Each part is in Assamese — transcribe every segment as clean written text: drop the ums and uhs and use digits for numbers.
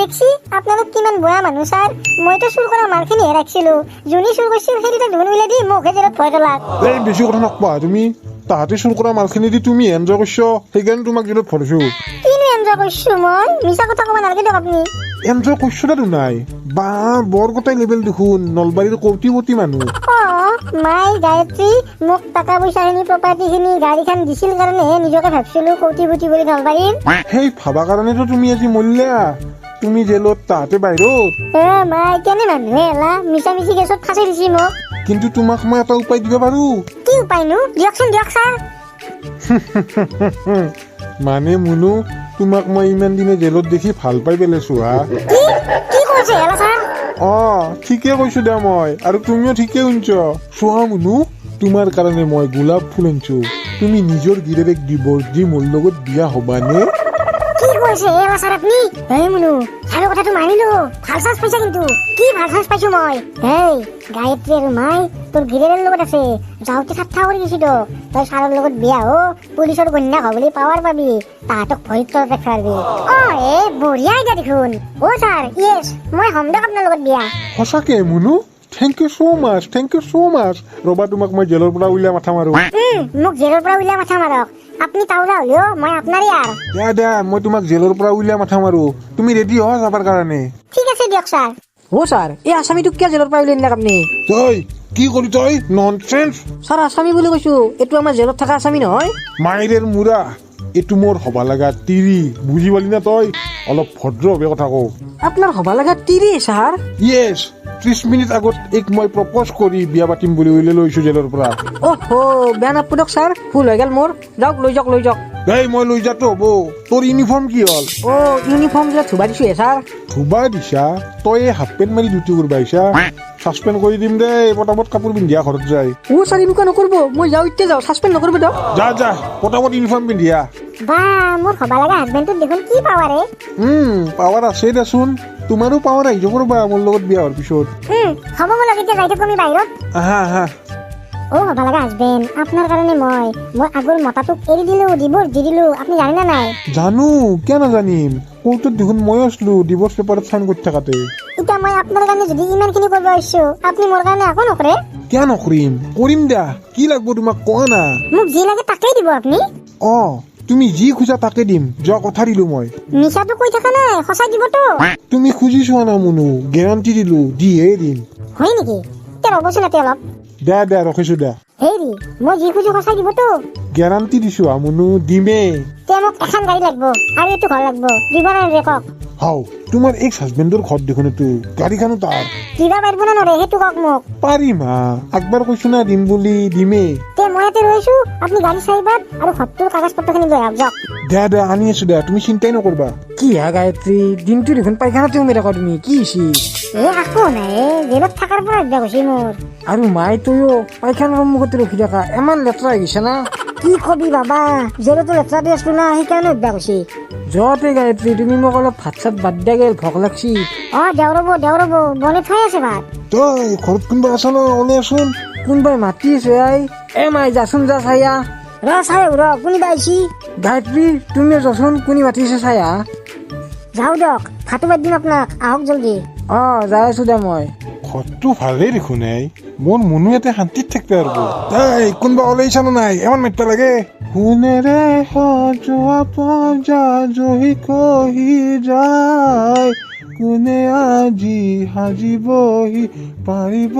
দেখছি আপোনালোক কিমান বেয়া মানুহ স্যাৰ। মইতো চুৰ কৰা মালখিনি ৰাখিছিলো, যোনি চুৰ কৰিছিল সেইটা ধুন উলাই দি মুখে জেলত ভয় পেলাক। এই বেছি কথা নকবা তুমি। তাহাঁতে চুৰ কৰা মালখিনি দি তুমি এনজয় কৰিছ, সেইকাৰণে তোমাক জেলত ভৰাইছো। কিনো এনজয় কৰিছো মই? মিছা কথা ক'ব নালাগে দিয়ক আপুনি। এনজয় কৰিছো দে নাই বা বৰ গোটাই লেভেল দেখোন, নলবাৰীৰ কৌটিপতি মানুহ। মাই গায়ত্ৰী মোক টকা পইচাখিনি প্ৰপাৰ্টিখিনি গাড়ীখন দিছিল কাৰণেহে নিজকে ভাবিছিলো কৌটিপতি বুলি নলবাৰীৰ। সেই ভাবা কাৰণেতো তুমি আজি মৰিলা। তুমি জেলত তাহাঁতে বাহিৰত। মাই কেনে মানুহে এলা মিছা মিছি কেছত ফাঁচি দিছি মোক। কিন্তু তোমাক মই এটা উপায় দিব পাৰো। কি উপায়নো? দিয়কচোন দিয়ক ছাৰ। মানে মুনু, তোমাক মই ইমান দিনে জেলত দেখি ভাল পাই পেলাইছো হা। কি কৈছে এলা ছাৰ? ঠিকে কৈছো দে মই, আৰু তুমিও ঠিকে শুনছ। চোৱা মুনু, তোমাৰ কাৰণে মই গোলাপ ফুল আনিছো। তুমি নিজৰ গিৰেৰেক দিবৰ দি মোৰ লগত বিয়া হবানে? কি কৈছে এলা ছাৰ আপুনি? এই মুনু, আৰু কথাটো মানিলো, ভাল চান্স পাইছা কিন্তু। কি ভাল চান্স পাইছো মই? এই গায়ত্ৰী আৰু মাই তোৰ গিৰেৰৰ লগত আছে, যাওঁতে ঠাট্টা কৰি দিছি তো। তই ছাৰৰ লগত বিয়া হ, পুলিচৰ কন্যা হ বুলি পাৱাৰ পাবি, তাহাঁতক ভৰিত তলত ৰাখিবি। বঢ়িয়া আইডিয়া দেখোন। ছাৰ য়েছ, মই হম দিয়ক আপোনাৰ লগত বিয়া। সঁচাকে মুনু? Thank you so' much, thank you so' much. ৰবা, তোমাক মই জেলৰ পৰা উলিয়াই মাথা মাৰো। মোক জেলৰ পৰা উলিয়াই মাথা মাৰক। আপুনি টাউলা হলেও মই আপোনাৰে আৰ। দিয়া মই তোমাক জেলৰ পৰা উলিয়াই মাথা মাৰো। তুমি ৰেডি হোৱা যাবৰ কাৰণে। ঠিক আছে দিয়ক ছাৰ। স্যাৰ এই আসামিটোক কিয় জেলৰ পৰা উলিয়াই নিলাক আপনি? তই কি কৰি তই ননচেন্স। স্যাৰ আসামি বুলি কৈছো, এইটো আমাৰ জেলত থকা আসামি নহয়। মাইৰেৰ মুৰা, এইটো মোৰ হবা লগা তিৰি, বুজি পালি না তই? অলপ ভদ্ৰভাৱে কথা কওঁ। আপোনাৰ হবা লগা তিৰি স্যাৰ? য়েছ, 30 মিনিট আগত এক মই প্ৰপ'জ কৰি বিয়া পাতিম বুলি উলিয়াই লৈছো জেলৰ পৰা। বেয়া নাপাওক স্যাৰ, ভুল হৈ গেল মোৰ। যাওক লৈ যাওক। এই মই লৈ যাতো হব, তোৰ ইউনিফৰ্ম কি হ'ল? ইউনিফৰ্ম যে ধুবা দিছো স্যাৰ। ধুবা দিছা? তই হাফ পেণ্ট মাৰি ডিউটি কৰিব আহিছা? ছাছপেণ্ড কৰি দিম দেই, পটাপট কাপোৰ পিন্ধিয়া ঘৰত যায়। স্যাৰ এনেকুৱা নকৰিব, মই যাওঁ এতিয়া যাওঁ, ছাছপেণ্ড নকৰিব দিয়ক। যা পটাপট ইউনিফৰ্ম পিন্ধিয়া। বা মোৰ হবা লগা হাজবেণ্ডটোত দেখোন কি পাৱাৰে। পাৱাৰ আছে দেচোন, তোমাৰো পাৱাৰ আহি যাব ৰবা মোৰ লগত বিয়া হোৱাৰ পিছত। হ'ব মোৰ লগত এতিয়া যাই থাকো আমি বাহিৰত। আহা। হবা লগা হাজবেণ্ড, আপোনাৰ কাৰণে মই আগৰ মতাটোক এৰি দিলো, ডিভোৰ্চ দি দিলো, আপুনি জানে না নাই? জানো, কিয় নাজানিম। কোৰ্টত দেখোন মই আছিলো ডিভোৰ্চ পেপাৰত চাইন কৰি থাকাতে। এতিয়া মই আপোনাৰ কাৰণে যদি ইমানখিনি কৰিব আহিছো, আপুনি মোৰ কাৰণে একো নকৰে? কিয় নকৰিম, কৰিম দিয়া। কি লাগব তোমাক কোৱা না? মোক যি লাগে তাকেই দিব আপুনি। তুমি যি খোজা তাকে দিম, যোৱা কথা দিলো মই। মিছাটো কৈ থকা নাই, সঁচাই দিবতো? তুমি খুজি চোৱা না মুনু, গেৰাণ্টি দিলো, দিহে দিম। হয় নেকি? এতিয়া ৰ'বচোন ইয়াতে অলপ। দে ৰখিছো দে। হেৰি, মই যি খুজো সঁচাই দিবতো? গেৰাণ্টি দিছো মুনু, দিমেই। তে মোক এখন গাড়ী লাগব আৰু এইটো ঘৰ লাগব, দিব নালাগে কওক। হাও, তোমাৰ এক্স হাজবেণ্ডৰ ঘৰ দেখোন এইটো, গাড়ীখনো তাৰ। দিবা পাৰিব না নৰে সেইটো কওক মোক। পাৰিম একবাৰ কৈছো না দিম বুলি, দিমেই। তে মই ইয়াতে ৰৈছো, আপুনি গাড়ী চাৰিবাৰ আৰু ঘৰটোৰ কাগজ পত্ৰখিনি লৈ আহক যাওক। দে আনি আছো দে, তুমি চিন্তাই নকৰবা। কি গায়ত্ৰী, দিনটো দেখোন পাইখানাতে সোমাই থাকা তুমি, কি হৈছে? একো নাই, জেলত থকাৰ পৰা অভ্যাস হৈছে মোৰ। আৰু মাই তইও পাইখানাৰ সন্মুখতে ৰখি থাকা, ইমান লেতেৰা হৈ গৈছে না। কি কবি বাবা, জেলতো লেতেৰা দি আছিলো না, সেইকাৰণে অভ্যাস হৈছে। যোৱাতে গায়ত্ৰী, তুমি মোক অলপ ভাত চাত বাদ দিয়া গেল, ভোক লাগছি। দেও ৰ'ব বনাই থৈ আছে ভাত। তই ঘৰত কোনোবা আছ ন? ওলাইচোন। কোনোবাই মাতি আছে মাই যাচোন, যা চাইয়া। চাই কোনোবা আহিছি। গায়ত্ৰী তুমিও যাচোন, কোনে মাতিছে চাইয়া। যাওঁ দিয়ক, ভাতো বাদ দিম আপোনাক, আহক জলদি। যাই আছো দে মই। ঘৰটো ভালেই দেখোন। মোৰ মনো ইয়াতে শান্তিত থাকিব পাৰিব। কোনোবা ওলাইছা নে নাই? এমান মাতিব লাগে। সোণেৰে সজোৱা পঞ্জা জহি কহি যায়, কোনে আজি সাজিবহি পাৰিব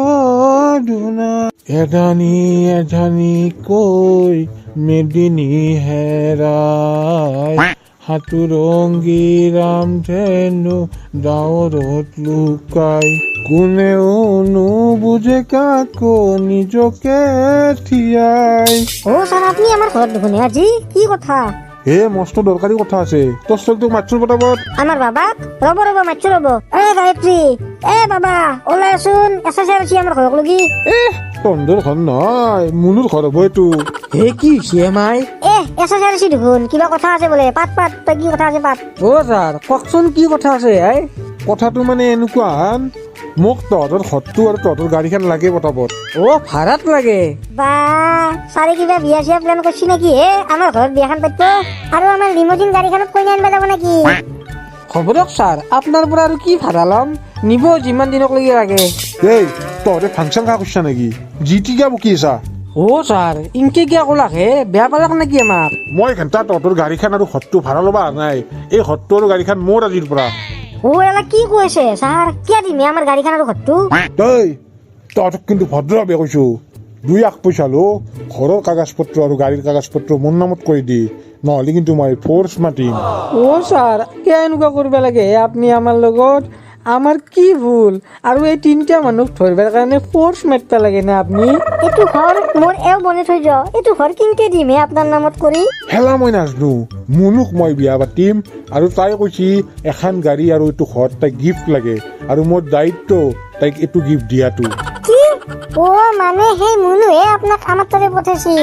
ধুনা। এধানি কৈ মেদিনী হেৰাই, সাতুৰংগী ৰামধেনু ডাৱৰত লুকাই, কোনেও নুবুজে কাকো নিজকে থিয়াই। ছাৰ আপুনি আমাৰ ঘৰত দেখোন আজি, কি কথা? মস্ত দৰকাৰী কথা আছে, তোৰ ছোৱালীটোক মাতচোন পটাপট। আমাৰ বাবাক? ৰ'ব মাতছো ৰ'ব। গায়ত্ৰী, বাবা ওলাইচোন, এচাচাই আছে আমাৰ ঘৰক লগি। তন্দৰ ঘৰ নহয়, মুনুৰ ঘৰ হ'ব এইটো। কি হৈছে মাই? এচাচাই আছে দেখোন, কিবা কথা আছে বোলে। পাত তই কি কথা আছে পাত। ছাৰ কওকচোন, কি কথা আছে? কথাটো মানে এনেকুৱা, মোক তহঁতৰ ঘৰটো আৰু তহঁতৰ গাড়ীখন লাগে পটাপট। ভাড়াত লাগে? চাৰি কিবা বিয়া চিয়া প্লেন কৰিছি নেকি? আমাৰ ঘৰত বিয়াখন পাতিব আৰু আমাৰ লিমুজিন গাড়ীখনত কইনা আনিব যাব নেকি? হ'ব দিয়ক ছাৰ আপোনাৰ পৰা আৰু কি ভাড়া ল'ম নিব যিমান দিনকলৈকে লাগে এই তহঁতে ফাংচন খা কৰিছা নেকি যি টিকা বকি আছা অ' ছাৰ ইনকে কিয় ক'লাকহে বেয়া পালাক নেকি আমাক মই ঘণ্টা তহঁতৰ গাড়ীখন আৰু ঘৰটো ভাড়া ল'ব অহা নাই এই ঘৰটো আৰু গাড়ীখন মোৰ আজিৰ পৰা অ' এলা কি কৈছে ছাৰ কিয় দিমে আমাৰ গাড়ীখন আৰু ঘৰটো তই তহঁতক কিন্তু ভদ্ৰভাৱে কৈছো 2 পইচা লো ঘৰৰ কাগজ পত্ৰ আৰু গাড়ীৰ কাগজ পত্ৰ মোৰ নামত কৰি দি নহ'লে কিন্তু মই ফ'ৰ্চ মাতিম অ' ছাৰ কিয় এনেকুৱা কৰিব লাগে আপুনি আমাৰ লগত আমাৰ কি ভুল আৰু এই 3টা মানুহক ধৰিবৰ কাৰণে ফ'ৰ্চ মাৰিব লাগে নে আপুনি এইটো ঘৰ মোৰ এও বনাই থৈ যাওঁ এইটো ঘৰ কিনকে দিমহে আপোনাৰ নামত কৰি হেলা মই নাজানো মুনুক মই বিয়া পাতিম আৰু তাই কৈছি এখন গাড়ী আৰু এইটো ঘৰ তাইক গিফ্ট লাগে আৰু মোৰ দায়িত্ব তাইক এইটো গিফ্ট দিয়াটো কি অ' মানে সেই মুনুহে আপোনাক আমাৰ তাতে পঠাইছি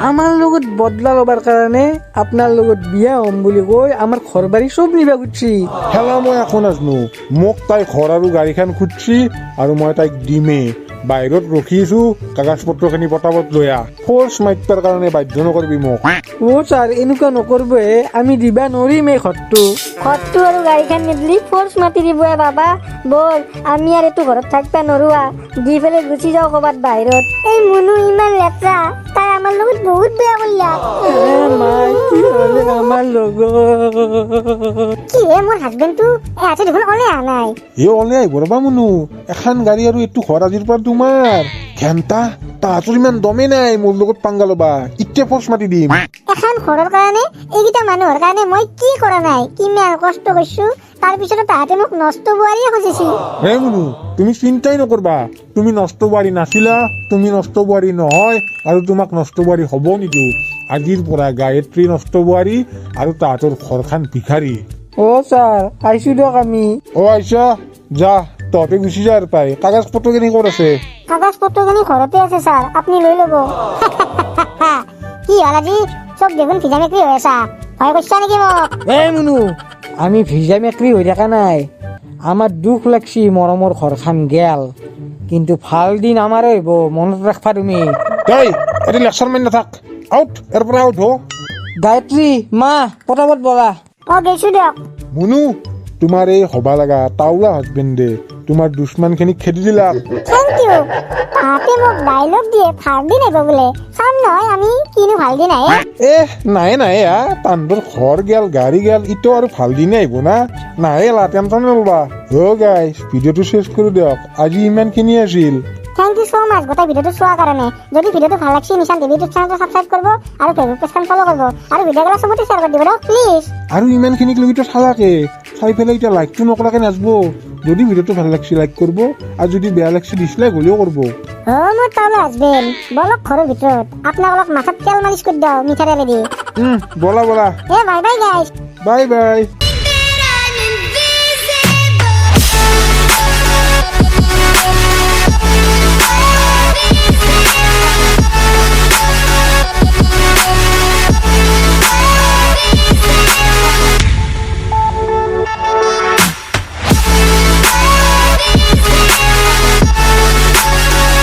আমাৰ লগত বদলা ল'বৰ কাৰণে আপোনাৰ লগত বিয়া হ'ম বুলি কৈ আমাৰ ঘৰ বাৰী চব নিবা খুজিছি হেলা মই একো নাজানো মোক তাই ঘৰ আৰু গাড়ীখন খুজিছি আৰু মই তাইক দিমেই বাহিৰত ৰখি আছো কাগজ পত্ৰখিনি পটাপট লৈ আহ ফ'ৰ্চ মাৰিবৰ কাৰণে বাধ্য নকৰিবি মোক অ' ছাৰ এনেকুৱা নকৰিবহে আমি দিবা নোৱাৰিম এই ঘৰটো ঘৰটো আৰু গাড়ীখন নিদিলি ফ'ৰ্চ মাতি দিবহে বাবা বল আমি আৰু এইটো ঘৰত থাকিবা নৰোৱা দি পেলাই গুচি যাওঁ ক'ৰবাত বাহিৰত এই মুনু ইমান লেতেৰা তাই আমাৰ লগত বহুত বেয়া কৰিলা মাই কি হ'লে আমাৰ লগত কি হে মোৰ হাজবেণ্ডটো এহাতে দেখোন ওলাই অহা নাই এই ওলাই আহিব ৰ'বা মুনু এখন গাড়ী আৰু এইটো ঘৰ আজিৰ পৰা তোমাৰ ঘেণ্টা তাহাঁতৰ ইমান দমেই নাই মোৰ লগত পাংগা ল'বা এতিয়া ফ'ৰ্চ মাতি দিম এখন ঘৰৰ কাৰণে এইকেইটা মানুহৰ কাৰণে মই কি কৰা নাই কিমান কষ্ট কৰিছো তাৰ পিছতো তাহাঁতে মোক নষ্ট বোৱাৰীয়ে খুজিছিল হে মুনু তুমি চিন্তাই নকৰবা তুমি নষ্ট বোৱাৰী নাছিলা তুমি নষ্ট বোৱাৰী নহয় আৰু তোমাক নষ্ট বোৱাৰী হ'ব নিদিওঁ আজিৰ পৰা গায়ত্ৰী নষ্ট বোৱাৰী আৰু তাহাঁতৰ ঘৰখন ভিখাৰী অ' ছাৰ আহিছোঁ দিয়ক আমি অ' আইছা যা তহঁতে গুচি যা আৰু পাই কাগজ পত্ৰখিনি ক'ত আছে কাগজ পত্ৰখিনি ঘৰতে আছে ছাৰ আপুনি লৈ ল'ব কি হ'ল আজি চব দেখোন ভিজা মেকৰি হৈ আছা ভয় কৰিছা নেকি মোক এই মুনু আমি ভিজা মেকৰি হৈ থকা নাই আমাৰ দুখ লাগছি মৰমৰ ঘৰখন গেল কিন্তু ভাল দিন আমাৰে হ'ব মনত ৰাখবা তুমি দেই এটি লেকচাৰ মাৰি নাথাক আউট ইয়াৰ পৰা আউট হ গায়ত্ৰী মা পটাপট বলা অ' গৈছো দিয়ক মুনু তোমাৰ এই হবা লগা টাউলা হাজবেণ্ডে তোমাৰ দুশ্মনখিনিক খেদি দিলা থেংক ইউ তাহাঁতে মোক ডাইলগ দিয়ে ভাল দিন আহিব বোলে চাম নহয় আমি কিনো ভাল দিন আহে নাহে নাহে তান্দৰ ঘৰ গেল গাড়ী গেল ইটো আৰু ভাল দিনে আহিব না নাহে লা টেনশ্যন নলবা গাইজ ভিডিঅ'টো শেষ কৰি দিয়ক আজি ইমানখিনি আছিল থেংক ইউ সো মাচ গোটেই ভিডিঅ'টো চোৱাৰ কাৰণে যদি ভিডিঅ'টো ভাল লাগিছে নিশান টিভি ইউটিউব চেনেলটো সাবস্ক্ৰাইব কৰিব আৰু ফেচবুক পেজখন ফ'ল' কৰিব আৰু ভিডিঅ'বিলাক চবতে শ্বেয়াৰ কৰি দিব দিয়ক প্লিজ আৰু ইমানখিনিক লৈতো চালাকে চাই পেলাই এতিয়া লাইকটো নকৰাকে নাচব যদি ভিডিঅ'টো ভাল লাগছে লাইক কৰিব আৰু যদি বেয়া লাগছে ডিছলাইক হ'লেও কৰিব অ' মোৰ টাউলৰ হাজবেণ্ড বলক ঘৰৰ ভিতৰত আপোনাক অলপ মাথাত তেল মালিচ কৰি দিওঁ মিঠাতেলেদি বলা বলা bye bye guys bye bye